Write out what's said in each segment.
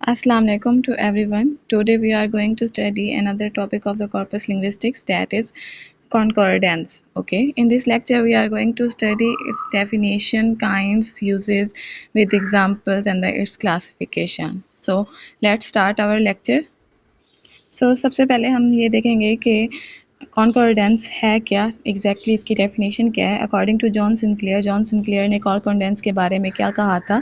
Assalamu alaikum to everyone. Today we are going to study another topic of the corpus linguistics, that is concordance. Okay, in this lecture we are going to study its definition, kinds, uses with examples and its classification. So let's start our lecture. सबसे पहले हम ये देखेंगे कि कॉन्कॉर्डेंस है क्या, exactly इसकी definition क्या है। अकॉर्डिंग टू जॉन सिंक्लेयर ने कॉन्कॉर्डेंस के बारे में क्या कहा था।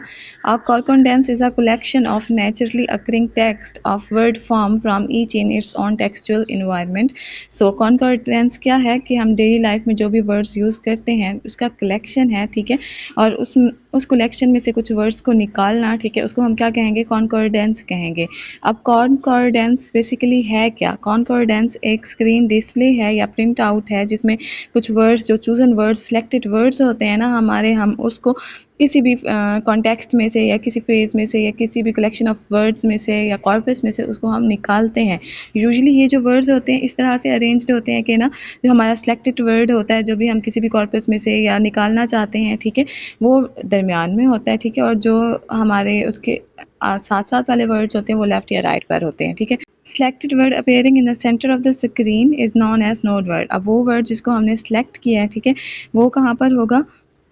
कॉन्कॉर्डेंस is a collection of naturally occurring text of word form from each in its on textual environment. सो कॉन्कॉर्डेंस क्या है कि हम डेली लाइफ में जो भी वर्ड्स यूज़ करते हैं उसका कलेक्शन है, ठीक है, और उस कलेक्शन में से कुछ वर्ड्स को निकालना, ठीक है, उसको हम क्या कहेंगे, कॉन्कॉर्डेंस कहेंगे। अब कॉन्कॉर्डेंस बेसिकली है क्या। कॉन्कॉर्डेंस एक स्क्रीन डिस्प्ले है या प्रिंट आउट है जिसमें कुछ वर्ड्स, जो चूजन वर्ड्स, सिलेक्टेड वर्ड्स होते हैं ना हमारे, हम उसको किसी भी कॉन्टेक्स्ट में से या किसी फ्रेज में से या किसी भी कलेक्शन ऑफ वर्ड्स में से या कॉर्पस में से उसको हम निकालते हैं। यूजुअली ये जो वर्ड्स होते हैं इस तरह से अरेंज्ड होते हैं कि ना, जो हमारा सिलेक्टेड वर्ड होता है, जो भी हम किसी भी कॉर्पस में से या निकालना चाहते हैं, ठीक है, वो दरमियान में होता है, ठीक है, और जो हमारे उसके साथ साथ वाले वर्ड्स होते हैं वो लेफ्ट या राइट पर होते हैं, ठीक है। Selected word appearing in the center of the screen is known as node word। अब वो वर्ड जिसको हमने सेलेक्ट किया है, ठीक है, वो कहाँ पर होगा,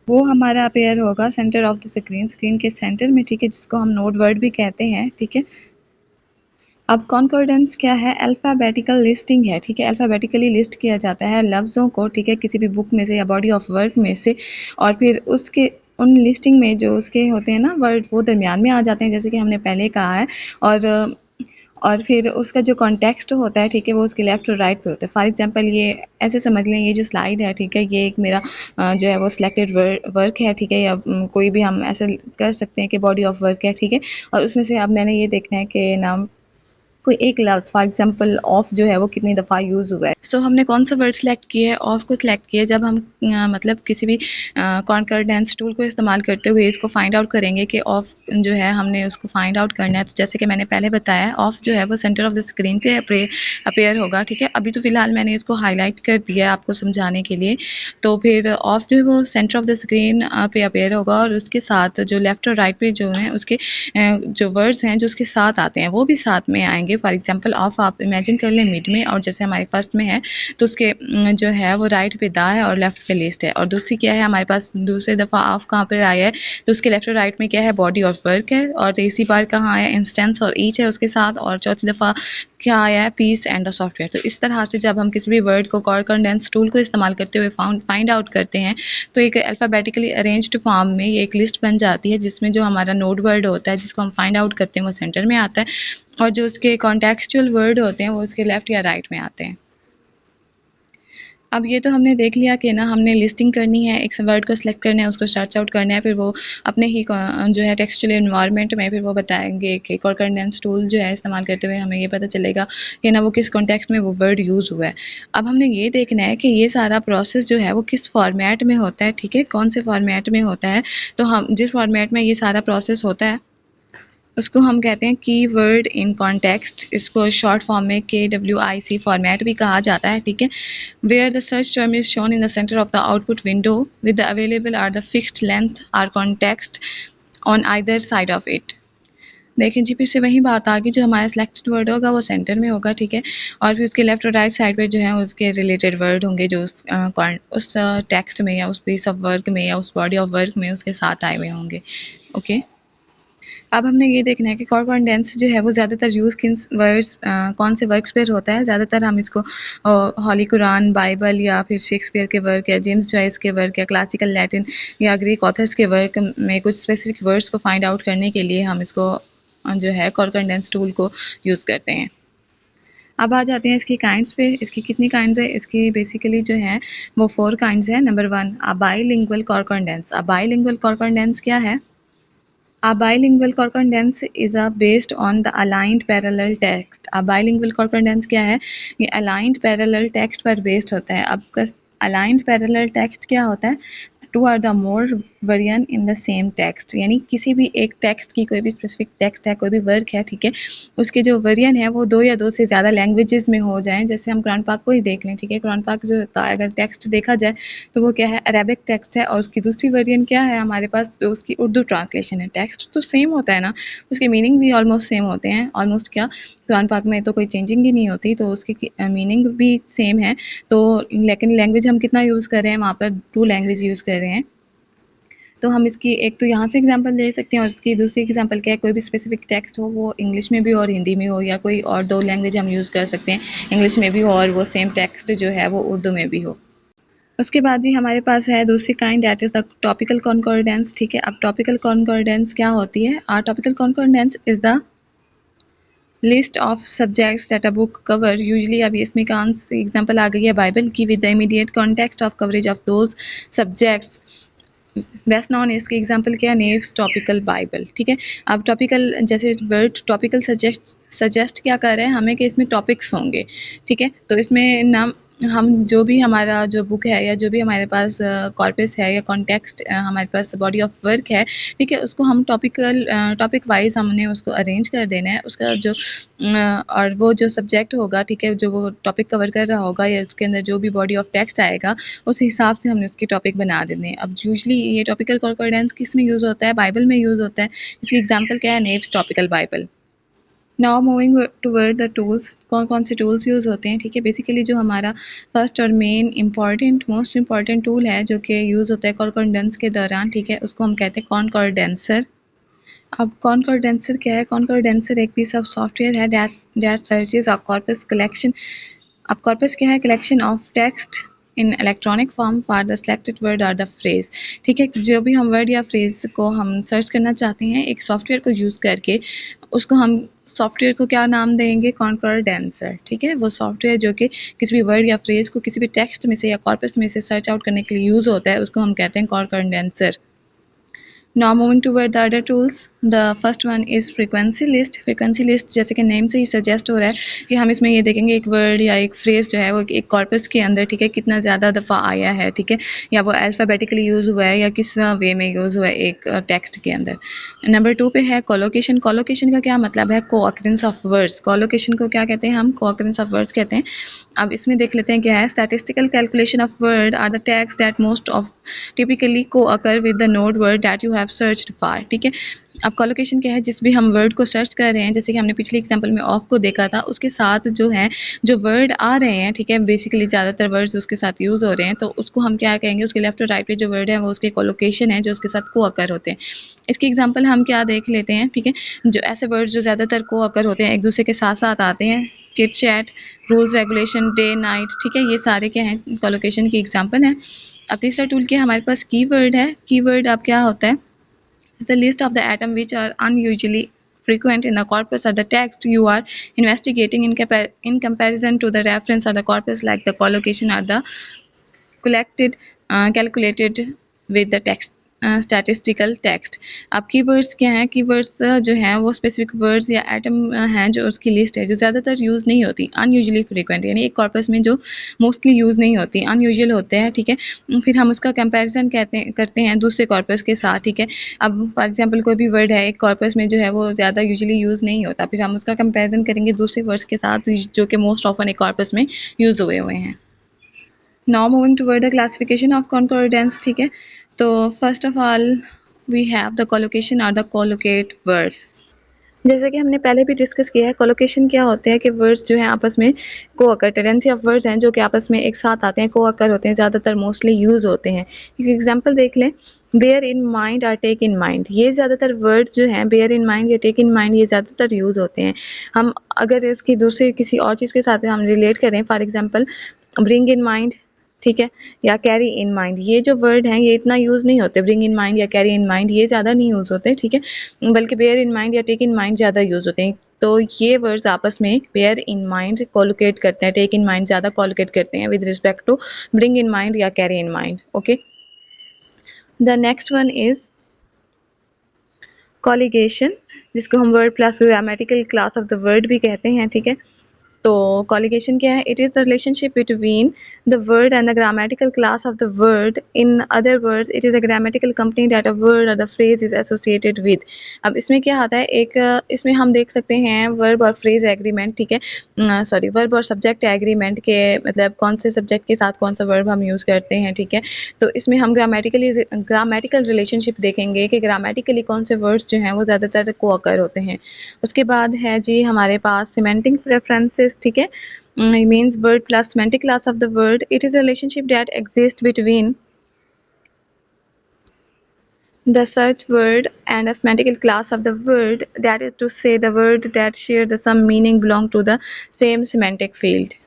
वो हमारा अपेयर होगा centre of the screen, screen के सेंटर में, ठीक है, जिसको हम नोड वर्ड भी कहते हैं, ठीक है। अब कॉन्कॉर्डेंस क्या है, अल्फ़ाबेटिकल लिस्टिंग है, ठीक है, अल्फ़ाबेटिकली लिस्ट किया जाता है लफ्ज़ों को, ठीक है, किसी भी बुक में से या बॉडी ऑफ वर्क में से, और फिर उसके उन लिस्टिंग में जो उसके होते हैं ना वर्ड, वो दरमियान में आ जाते हैं, जैसे कि हमने पहले कहा है, और फिर उसका जो कॉन्टेक्स्ट होता है, ठीक है, वो उसके लेफ्ट और राइट पे होता है। फॉर एग्जांपल ये ऐसे समझ लें, ये जो स्लाइड है, ठीक है, ये एक मेरा जो है वो सिलेक्टेड वर्क है, ठीक है, या कोई भी हम ऐसे कर सकते हैं कि बॉडी ऑफ वर्क है, ठीक है, और उसमें से अब मैंने ये देखना है कि नाम कोई एक लफ्ज़, फॉर एग्जांपल ऑफ जो है वो कितनी दफ़ा यूज़ हुआ है। सो हमने कौन सा वर्ड सेलेक्ट किया है, ऑफ को सिलेक्ट किया है। जब हम मतलब किसी भी कॉन्कॉर्डेंस टूल को इस्तेमाल करते हुए इसको फाइंड आउट करेंगे कि ऑफ जो है हमने उसको फाइंड आउट करना है, तो जैसे कि मैंने पहले बताया, ऑफ जो है वो सेंटर ऑफ द स्क्रीन पे अपेयर होगा, ठीक है। अभी तो फ़िलहाल मैंने इसको हाईलाइट कर दिया है आपको समझाने के लिए। तो फिर ऑफ जो है वो सेंटर ऑफ द स्क्रीन पे अपेयर होगा, और उसके साथ जो लेफ़्ट और राइट पे जो है उसके जो वर्ड्स हैं जो उसके साथ आते हैं वो भी साथ में आएंगे। फॉर एग्जांपल ऑफ आप इमेजिन कर लें मिड में, और जैसे हमारे फर्स्ट में है तो उसके जो है वो राइट पे दा है और लेफ्ट पे लिस्ट है। और दूसरी क्या है, हमारे पास दूसरी दफ़ा ऑफ कहाँ पर आया है, तो उसके लेफ्ट और राइट में क्या है, बॉडी ऑफ वर्क है। और तीसरी बार कहाँ आया, इंस्टेंस और ईच है उसके साथ। और चौथी दफ़ा क्या आया है, पीस एंड द सॉफ्टवेयर। तो इस तरह से जब हम किसी भी वर्ड को कॉन्कॉर्डेंस टूल को इस्तेमाल करते हुए फाइंड आउट करते हैं, तो एक अल्फ़ाबेटिकली अरेंज्ड फॉर्म में ये एक लिस्ट बन जाती है, जिसमें जो हमारा नोड वर्ड होता है जिसको हम फाइंड आउट करते हैं वो सेंटर में आता है, और जो उसके कॉन्टेक्चुअल वर्ड होते हैं वो उसके लेफ़्ट या राइट में आते हैं। अब ये तो हमने देख लिया कि ना हमने लिस्टिंग करनी है, एक वर्ड को सिलेक्ट करना है, उसको सर्च आउट करना है, फिर वो अपने ही जो है टेक्सचुअल एनवायरनमेंट में फिर वो बताएंगे कि कॉन्कॉर्डेंस टूल जो है इस्तेमाल करते हुए हमें ये पता चलेगा कि ना वो किस कॉन्टेक्स्ट में वो वर्ड यूज़ हुआ है। अब हमने ये देखना है कि ये सारा प्रोसेस जो है वो किस फॉर्मेट में होता है, ठीक है, कौन से फॉर्मेट में होता है। तो हम जिस फॉर्मेट में ये सारा प्रोसेस होता है उसको हम कहते हैं कीवर्ड इन कॉन्टेक्स्ट। इसको शॉर्ट फॉर्म में KWIC फॉर्मेट भी कहा जाता है, ठीक है। Where the search term is shown in the centre of the output window with the available or the fixed length or context on either side of it. देखें जी, फिर से वही बात आ गई, जो हमारा सिलेक्टेड वर्ड होगा वो सेंटर में होगा, ठीक है, और फिर उसके लेफ्ट और राइट साइड पर जो है उसके रिलेटेड वर्ड होंगे जो उस टेक्स्ट में या उस पीस ऑफ वर्क में या उस बॉडी ऑफ वर्क में उसके साथ आए हुए होंगे। ओके, अब हमने ये देखना है कि कॉन्कॉर्डेंस जो है वो ज़्यादातर यूज़ किन वर्ड्स कौन से वर्क्स पर होता है। ज़्यादातर हम इसको हॉली कुरान, बाइबल, या फिर शेक्सपियर के वर्क, या जेम्स जॉयस के वर्क, या क्लासिकल लैटिन या ग्रीक ऑथर्स के वर्क में कुछ स्पेसिफिक वर्ड्स को फाइंड आउट करने के लिए हम इसको जो है कॉन्कॉर्डेंस टूल को यूज़ करते हैं। अब आ जाते हैं इसकी काइंड्स पे। इसकी कितनी काइंड्स है, इसकी बेसिकली जो है वो 4 काइंड्स है। नंबर 1, अ बाइलिंगुअल कॉन्कॉर्डेंस। अ बाइलिंगुअल कॉन्कॉर्डेंस क्या है? A bilingual concordance is based on the aligned parallel text। A bilingual concordance क्या है, ये aligned parallel text पर based होता है। अब aligned parallel text क्या होता है, two or the more variant in the same text, यानी किसी भी एक टेक्स्ट की कोई भी स्पेसिफिक टेक्स्ट है, कोई भी वर्क है, ठीक है, उसके जो वेरिएंट है वो 2 या 2 से ज़्यादा लैंग्वेजेस में हो जाएं। जैसे हम कुरान पाक को ही देख लें, ठीक है, कुरान पाक जो होता है अगर टेक्स्ट देखा जाए तो वो क्या है, अरेबिक टेक्स्ट है, और उसकी दूसरी वेरिएंट क्या है हमारे पास, जो उसकी उर्दू ट्रांसलेशन है। टेक्स्ट तो सेम होता है ना, उसके मीनिंग भी ऑलमोस्ट सेम होते हैं, ऑलमोस्ट क्या, कुरान पाक में तो कोई चेंजिंग ही नहीं होती, तो उसकी मीनिंग भी सेम है। तो लेकिन लैंग्वेज हम कितना यूज़ कर रहे हैं, वहाँ पर 2 लैंग्वेज यूज़ कर रहे हैं। तो हम इसकी एक तो यहाँ से एग्जांपल ले सकते हैं, और इसकी दूसरी एग्जांपल क्या है, कोई भी स्पेसिफिक टेक्स्ट हो, वो इंग्लिश में भी और हिंदी में हो, या कोई और 2 लैंग्वेज हम यूज़ कर सकते हैं, इंग्लिश में भी हो और वो सेम टेक्स्ट जो है वो उर्दू में भी हो। उसके बाद ही हमारे पास है दूसरी kind, that is the topical कॉन्कॉर्डेंस, ठीक है। अब टॉपिकल कॉन्कॉर्डेंस क्या होती है? Topical कॉन्कॉर्डेंस is the list of subjects that a book cover. Usually अभी इसमें कौन सी एग्जांपल आ गई है, बाइबल की, with the immediate context of coverage of those subjects. Best non इसकी एग्जांपल क्या है, नेव्स टॉपिकल बाइबल, ठीक है। अब टॉपिकल, जैसे वर्ड टॉपिकल सजेस्ट क्या कर रहे हैं हमें कि इसमें टॉपिक्स होंगे, ठीक है। तो इसमें नाम हम जो भी हमारा जो बुक है, या जो भी हमारे पास कॉर्पस है या कॉन्टेक्स्ट हमारे पास बॉडी ऑफ वर्क है, ठीक है, उसको हम टॉपिक वाइज हमने उसको अरेंज कर देना है। उसका जो और वो जो सब्जेक्ट होगा, ठीक है, जो वो टॉपिक कवर कर रहा होगा, या उसके अंदर जो भी बॉडी ऑफ टेक्स्ट आएगा, उस हिसाब से हमने उसकी टॉपिक बना देने हैं। अब यूजली ये टॉपिकल कॉन्कॉर्डेंस किस में यूज़ होता है, बाइबल में यूज़ होता है। इसकी एग्जांपल क्या है, Neves topical Bible. Now moving toward the tools, कौन कौन से टूल्स यूज़ होते हैं, ठीक है। बेसिकली जो हमारा फर्स्ट और मेन मोस्ट इंपॉर्टेंट टूल है जो कि यूज़ होता है कॉन्कॉर्डेंस के दौरान, ठीक है, उसको हम कहते हैं कॉन्कॉर्डेंसर। अब कॉन्कॉर्डेंसर क्या है? कॉन्कॉर्डेंसर एक पीस ऑफ सॉफ्टवेयर है that searches a corpus collection. अब कॉर्पस क्या है? Collection of text in electronic form for the selected word or the phrase, ठीक है। जो भी हम वर्ड या फ्रेज को हम सर्च करना चाहते हैं एक सॉफ्टवेयर को यूज़ करके, उसको हम सॉफ्टवेयर को क्या नाम देंगे? कॉन्कॉर्डेंसर, ठीक है। वो सॉफ्टवेयर जो कि किसी भी वर्ड या फ्रेज को किसी भी टेक्स्ट में से या कॉर्पस में से सर्च आउट करने के लिए यूज़ होता है, उसको हम कहते हैं कॉन्कॉर्डेंसर। Now moving toward the other tools, the first one is frequency list. frequency list जैसे कि नेम से ही सजेस्ट हो रहा है कि हम इसमें ये देखेंगे एक वर्ड या एक फ्रेज जो है वो एक कॉर्पस के अंदर, ठीक है, कितना ज़्यादा दफ़ा आया है, ठीक है, या वो अल्फ़ाबेटिकली यूज़ हुआ है या किस वे में यूज़ हुआ है एक टेक्स्ट के अंदर। नंबर 2 पे है कोलोकेशन। कोलोकेशन का क्या मतलब है? को-ऑकरेंस ऑफ वर्ड्स। कोलोकेशन को क्या कहते हैं हम? को-ऑकरेंस ऑफ वर्ड्स कहते हैं। अब इसमें देख लेते हैं क्या है। Statistical calculation of word or the text that most of typically को occur with the node word that you have searched for, ठीक है। अब कोलोकेशन क्या है? जिस भी हम वर्ड को सर्च कर रहे हैं, जैसे कि हमने पिछले एग्जांपल में ऑफ को देखा था, उसके साथ जो है जो वर्ड आ रहे हैं, ठीक है, बेसिकली ज़्यादातर वर्ड्स उसके साथ यूज़ हो रहे हैं, तो उसको हम क्या कहेंगे? उसके लेफ्ट और राइट पे जो वर्ड है वो उसके कोलोकेशन है जो उसके साथ को अकर होते हैं। इसकी एग्जाम्पल हम क्या देख लेते हैं, ठीक है, जो ऐसे वर्ड जो ज़्यादातर को अकर होते हैं, एक दूसरे के साथ साथ आते हैं, chit chat, rules regulation, day night, ठीक है, ये सारे क्या हैं? कोलोकेशन की एग्जाम्पल हैं। अब तीसरा टूल क्या हमारे पास? कीवर्ड है। कीवर्ड अब क्या होता है? Is the list of the atoms which are unusually frequent in the corpus or the text you are investigating in comparison to the reference or the corpus, like the collocation or the calculated with the text statistical text. अब keywords क्या हैं? Keywords जो हैं वो specific words या atom हैं जो उसकी लिस्ट है जो ज़्यादातर यूज़ नहीं होती, अनयूजुअली फ्रीक्वेंट, यानी एक कॉर्पस में जो मोस्टली यूज़ नहीं होती, अनयूजुअल होते हैं, ठीक है। फिर हम उसका कंपैरिजन करते हैं दूसरे कॉर्पस के साथ, ठीक है। अब फॉर एग्जांपल कोई भी वर्ड है एक कॉर्पस में जो है वो ज़्यादा यूजुअली यूज़ नहीं होता, फिर हम उसका कंपैरिजन करेंगे दूसरे वर्ड्स के साथ जो कि मोस्ट ऑफन एक कॉर्पस में यूज़ हुए हैं। Now moving toward the classification of concordance, ठीक है। तो first of all we have the collocation और द कोलोकेट वर्ड्स। जैसे कि हमने पहले भी डिस्कस किया है, कोलोकेशन क्या होते हैं कि वर्ड्स जो हैं आपस में को अकर, टेंडेंसी ऑफ वर्ड्स हैं जो कि आपस में एक साथ आते हैं, को अकर होते हैं, ज़्यादातर मोस्टली यूज़ होते हैं। एक एग्जांपल देख लें, बेयर इन माइंड और टेक इन माइंड। ये ज़्यादातर वर्ड्स जो हैं बेयर इन माइंड या टेक इन माइंड ये ज़्यादातर यूज़ होते हैं। हम अगर इसकी दूसरी किसी और चीज़ के साथ हम रिलेट करें, for example bring in mind, ठीक है, या कैरी इन माइंड, ये जो वर्ड हैं ये इतना यूज़ नहीं होते। ब्रिंग इन माइंड या कैरी इन माइंड ये ज़्यादा नहीं यूज़ होते, ठीक है, बल्कि बेयर इन माइंड या टेक इन माइंड ज़्यादा यूज़ होते हैं। तो ये वर्ड्स आपस में बेयर इन माइंड कोलोकेट करते हैं, टेक इन माइंड ज़्यादा कोलोकेट करते हैं with respect to bring in mind या carry in mind. Okay, the next one is colligation, जिसको हम word plus grammatical class of the word भी कहते हैं, ठीक है। तो कॉलिगेशन क्या है? It is the relationship between the word and the grammatical class of the word. In other words it is a grammatical company that a word or the phrase is associated with. अब इसमें क्या आता है, एक इसमें हम देख सकते हैं वर्ब और फ्रेज एग्रीमेंट, ठीक है, सॉरी वर्ब और सब्जेक्ट एग्रीमेंट के मतलब कौन से सब्जेक्ट के साथ कौन सा वर्ब हम यूज़ करते हैं, ठीक है. तो इसमें हम ग्रामेटिकल रिलेशनशिप देखेंगे कि ग्रामेटिकली कौन से वर्ड्स जो हैं वो ज़्यादातर को अकर होते हैं. उसके बाद है जी हमारे पास सिमेंटिक प्रेफरेंसेस, ठीक है. Means word plus semantic class of the word. It is a relationship that exists between the search word and a semantic class of the word. That is to say, the word that share the some meaning belong to the same semantic field.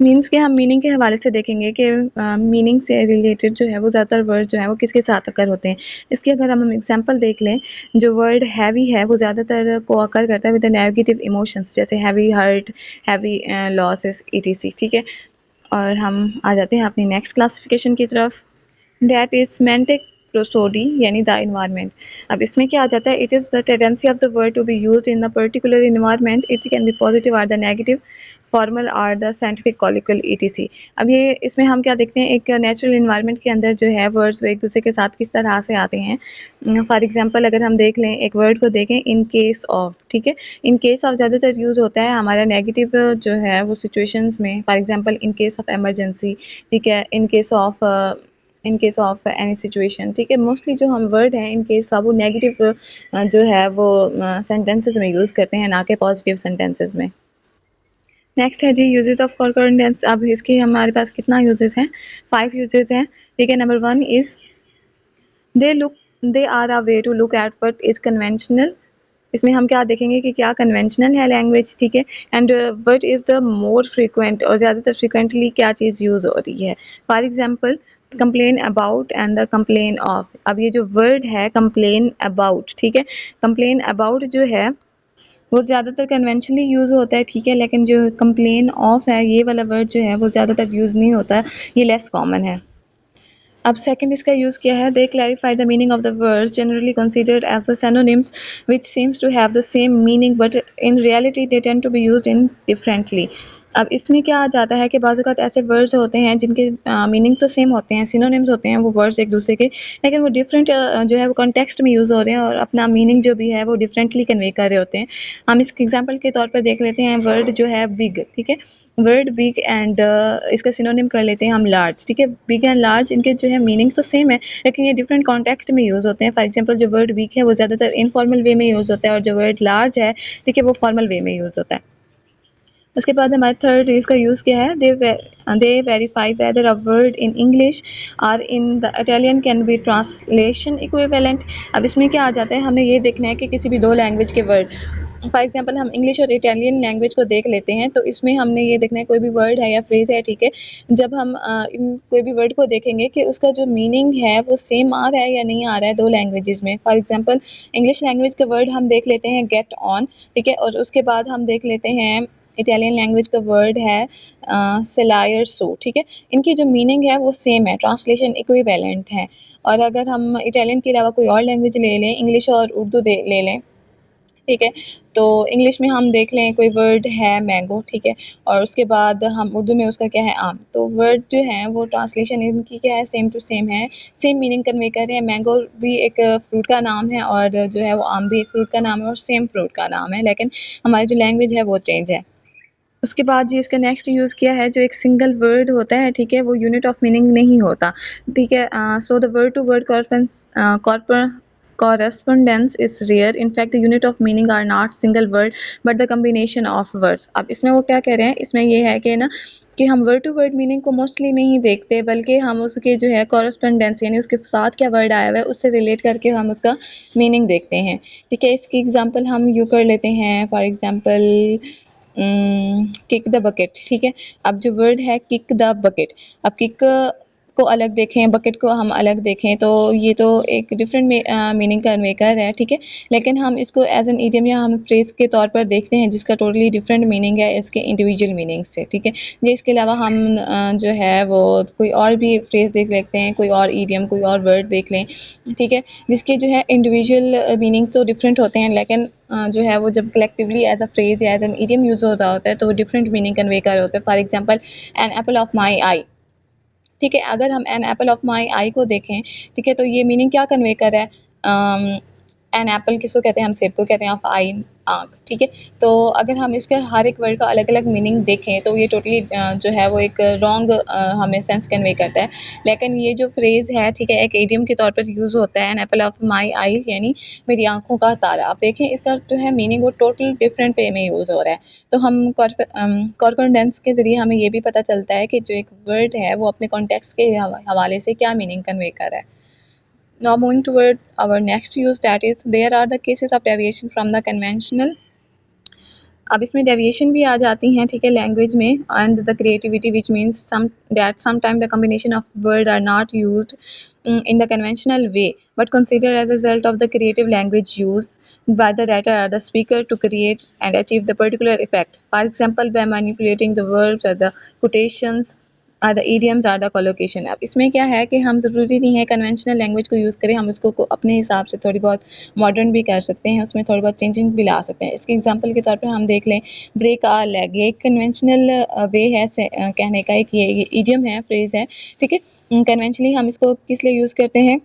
Means के हम meaning के हवाले से देखेंगे कि meaning से related जो है वो ज़्यादातर वर्ड जो है वो किसके साथ अकर होते हैं. इसकी अगर हम एग्जांपल देख लें, जो वर्ड हैवी है वो ज़्यादातर को अकर करता है विद नेगेटिव इमोशंस, जैसे heavy hurt, heavy losses etc, ठीक है. और हम आ जाते हैं अपनी नेक्स्ट क्लासिफिकेशन की तरफ. दैट इज सेमेंटिक प्रोसोडी यानी द इन्वायरमेंट. अब इसमें क्या आ जाता है, it is the tendency of the word to be used in the particular environment. It can be positive और द नेगेटिव, फॉर्मल और द साइंटिफिक कॉलिकल etc. अब ये इसमें हम क्या देखते हैं, एक नेचुरल इन्वायरमेंट के अंदर जो है वर्ड्स एक दूसरे के साथ किस तरह से आते हैं. फॉर एग्जांपल अगर हम देख लें, एक वर्ड को देखें, इन केस ऑफ, ठीक है. इन केस ऑफ ज़्यादातर यूज़ होता है हमारा नेगेटिव जो है वो सिचुएशंस में. For example in case of emergency, ठीक है, in case of any situation, ठीक है. मोस्टली जो हम वर्ड हैं इन केस ऑफ वो नेगेटिव जो है वो सेंटेंसेस में यूज़ करते हैं, ना कि पॉजिटिव सेंटेंसेस में. नेक्स्ट है जी यूजेस ऑफ कॉन्कॉर्डेंस. अब इसके हमारे पास कितना यूजेस हैं, 5 यूजेस हैं, ठीक है. Number 1 is they are a way to look at what is conventional. इसमें हम क्या देखेंगे कि क्या कन्वेंशनल है लैंग्वेज, ठीक है. And what is the more frequent, और ज़्यादातर फ्रीक्वेंटली क्या चीज़ यूज़ हो रही है. For example complain about and the complain of. अब ये जो वर्ड है कंप्लेन अबाउट, ठीक है, कंप्लेन अबाउट जो है वो ज़्यादातर कन्वेंशनली यूज़ होता है, ठीक है. लेकिन जो कंप्लेन ऑफ है ये वाला वर्ड जो है वो ज़्यादातर यूज़ नहीं होता, ये लेस कॉमन है. अब सेकंड इसका यूज़ क्या है, they clarify the meaning of the words generally considered as the synonyms which seems to have the same meaning but in reality they tend to be used in differently. अब इसमें क्या आ जाता है कि बाज़ औक़ात ऐसे वर्ड्स होते हैं जिनके मीनिंग तो सेम होते हैं, सिनोनिम्स होते हैं वो वर्ड्स एक दूसरे के, लेकिन वो डिफरेंट जो है वो कॉन्टेक्स्ट में यूज़ हो रहे हैं और अपना मीनिंग जो भी है वो डिफरेंटली कन्वे कर रहे होते हैं. हम इसके एग्जांपल के तौर पर देख लेते हैं वर्ड जो है बिग, ठीक है. वर्ड बिग एंड इसका सिनोनिम कर लेते हैं हम लार्ज, ठीक है. बिग एंड लार्ज इनके जो है मीनिंग तो सेम है, लेकिन ये डिफरेंट कॉन्टेक्स्ट में यूज़ होते हैं. फॉर एग्जांपल जो वर्ड बिग है वो ज़्यादातर इनफॉर्मल वे में यूज़ होता है और जो वर्ड लार्ज है, ठीक है, वो फॉर्मल वे में यूज़ होता है. उसके बाद हमारे थर्ड इसका यूज़ क्या है, they verify whether a word in English or in the Italian can be translation equivalent. अब इसमें क्या आ जाता है, हमें ये देखना है कि किसी भी दो लैंग्वेज के वर्ड, फॉर एग्जांपल हम इंग्लिश और इटालियन लैंग्वेज को देख लेते हैं, तो इसमें हमने ये देखना है कोई भी वर्ड है या फ्रेज़ है, ठीक है. जब हम इन कोई भी वर्ड को देखेंगे कि उसका जो मीनिंग है वो सेम आ रहा है या नहीं आ रहा है दो लैंग्वेजेस में. फॉर एग्जांपल इंग्लिश लैंग्वेज का वर्ड हम देख लेते हैं गेट ऑन, ठीक है, और उसके बाद हम देख लेते हैं इटालियन लैंग्वेज का वर्ड है सेलायर सो, ठीक है. इनकी जो मीनिंग है वो सेम है, ट्रांसलेशन इक्विवेलेंट है. और अगर हम इटालियन के अलावा कोई और लैंग्वेज ले लें, इंग्लिश और उर्दू ले लें, ठीक है, तो इंग्लिश में हम देख लें कोई वर्ड है मैंगो, ठीक है, और उसके बाद हम उर्दू में उसका क्या है आम, तो वर्ड जो है वो ट्रांसलेशन इनकी क्या है, सेम टू सेम है, सेम मीनिंग कन्वे कर रहे हैं. मैंगो भी एक फ्रूट का नाम है और जो है वो आम भी एक फ्रूट का नाम है और सेम फ्रूट का नाम है, लेकिन हमारी जो लैंग्वेज है वो चेंज है. उसके बाद जी इसका नेक्स्ट यूज़ किया है, जो एक सिंगल वर्ड होता है, ठीक है, वो यूनिट ऑफ मीनिंग नहीं होता, ठीक है. So the word to word correspondence is rare. In fact, the unit of meaning are not single word but the combination of words. अब इसमें वो क्या कह रहे हैं, इसमें ये है कि ना कि हम वर्ड टू वर्ड मीनिंग को मोस्टली नहीं देखते, बल्कि हम उसके जो है कॉरस्पोंडेंस यानी उसके साथ क्या वर्ड आया हुआ है उससे रिलेट करके हम उसका मीनिंग देखते हैं, ठीक है. इसकी एग्जांपल हम यूँ कर लेते हैं, for example kick the bucket, ठीक है. अब जो वर्ड है किक द बकेट, अब किक को अलग देखें, बकेट को हम अलग देखें, तो ये तो एक डिफरेंट मीनिंग कन्वे कर है, ठीक है। लेकिन हम इसको एज एन इडियम या हम फ्रेज के तौर पर देखते हैं जिसका टोटली डिफरेंट मीनिंग है इसके इंडिविजुअल मीनिंग से, ठीक है। ये इसके अलावा हम जो है वो कोई और भी फ्रेज देख लेते हैं, कोई और इडियम, कोई और वर्ड देख लें, ठीक है, जिसके जो है इंडिविजुअल मीनिंग तो डिफरेंट होते हैं, लेकिन जो है वो जब कलेक्टिवली एज अ फ्रेज या एज एन इडियम यूज़ हो रहा होता है तो वो डिफरेंट मीनिंग कन्वे कर होता है। For example, an apple of my eye, ठीक है। अगर हम an apple of my eye को देखें, ठीक है, तो ये मीनिंग क्या कन्वे कर रहा है? एन एप्पल किसको कहते हैं? हम सेब को कहते हैं, ऑफ आई आँख, ठीक है। तो अगर हम इसके हर एक वर्ड का अलग अलग मीनिंग देखें तो ये टोटली जो है वो एक रॉन्ग हमें सेंस कन्वे करता है। लेकिन ये जो फ्रेज़ है, ठीक है, एक इडियम के तौर पर यूज़ होता है, एन एप्पल ऑफ माई आई, यानी मेरी आंखों का तारा। आप देखें इसका जो है मीनिंग वो टोटल डिफरेंट वे में यूज़ हो रहा है। तो हम कॉरस्पॉन्डेंस के ज़रिए हमें ये भी पता चलता है कि जो एक वर्ड है वो अपने कॉन्टेक्स्ट के हवाले से क्या मीनिंग कन्वे कर रहा है। Now moving toward our next use, that is there are the cases of deviation from the conventional. अब इसमें डेविएशन भी आ जाती हैं, ठीक है, लैंग्वेज में, and the creativity which means sometime the combination of word are not used in the conventional way but considered as a result of the creative language used by the writer or the speaker to create and achieve the particular effect. For example, by manipulating the verbs or the quotations or the idioms or the collocation. अब इसमें क्या है कि हम ज़रूरी नहीं है conventional language को यूज़ करें, हम उसको अपने हिसाब से थोड़ी बहुत मॉडर्न भी कर सकते हैं, उसमें थोड़ी बहुत चेंजिंग भी ला सकते हैं। इसके एग्जांपल के तौर पर हम देख लें, ब्रेक आ लेग, ये एक कन्वेंशनल वे है कहने का, एक ये ईडियम है, फ्रेज़ है, ठीक है। कन्वेंशनली हम इसको किस लिए यूज़ करते हैं?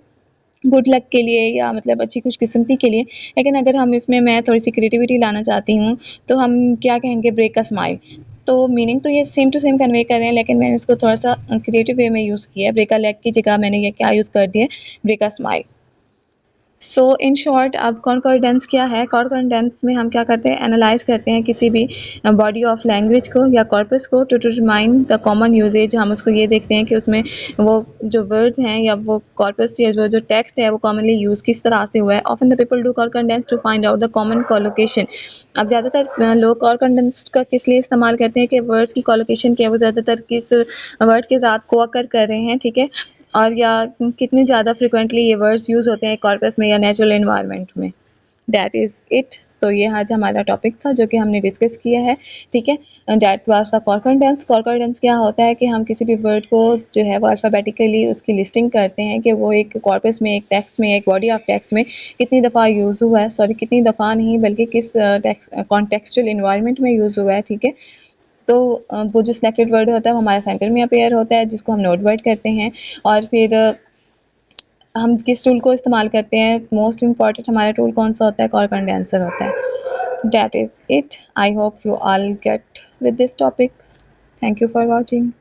गुड लक के लिए या मतलब अच्छी खुशकिस्मती के लिए। लेकिन अगर हम इसमें मैं थोड़ी सी क्रिएटिविटी लाना चाहती हूँ तो हम क्या कहेंगे? Break a smile. तो मीनिंग तो ये सेम टू सेम कन्वे कर रहे हैं, लेकिन मैंने इसको थोड़ा सा क्रिएटिव वे में यूज़ किया है। ब्रेक अ लेग की जगह मैंने ये क्या यूज़ कर दिया? Break a smile. So in short, अब कॉन्कॉर्डेंस क्या है? कॉन्कॉर्डेंस में हम क्या करते हैं? एनालाइज करते हैं किसी भी बॉडी ऑफ लैंग्वेज को या कॉर्पस को to determine the common usage. हम उसको ये देखते हैं कि उसमें वो जो वर्ड्स हैं या वो कॉर्पस या जो टेक्स्ट है वो कॉमनली यूज़ किस तरह से हुआ है। Often the people do concordance to find out the common collocation. अब ज़्यादातर लोग कॉन्कॉर्डेंस का किस लिए इस्तेमाल करते हैं कि वर्ड्स की कोलोकेशन क्या है, वो ज़्यादातर किस वर्ड के साथ को-अकर कर रहे हैं, ठीक है, और या कितने ज़्यादा फ्रिक्वेंटली ये वर्ड्स यूज़ होते हैं कॉर्पस में या नेचुरल एनवायरनमेंट में। That is it. तो ये आज हमारा टॉपिक था जो कि हमने डिस्कस किया है, ठीक है। That was the कॉन्कॉर्डेंस। कॉन्कॉर्डेंस क्या होता है कि हम किसी भी वर्ड को जो है वो अल्फ़ाबेटिकली उसकी लिस्टिंग करते हैं कि वो एक कॉर्पस में, एक टेक्स्ट में, एक बॉडी ऑफ टेक्स्ट में कितनी दफ़ा यूज़ हुआ है, सॉरी कितनी दफ़ा नहीं बल्कि किस कॉन्टेक्चुअल एनवायरनमेंट में यूज़ हुआ है, ठीक है। तो वो जो सिलेक्टेड वर्ड होता है वो हमारे सेंटर में अपीयर होता है, जिसको हम नोट वर्ड करते हैं। और फिर हम किस टूल को इस्तेमाल करते हैं? मोस्ट इम्पॉर्टेंट हमारा टूल कौन सा होता है? कॉन्कॉर्डेंसर होता है। That is it. I hope you all get with this topic. Thank you for watching.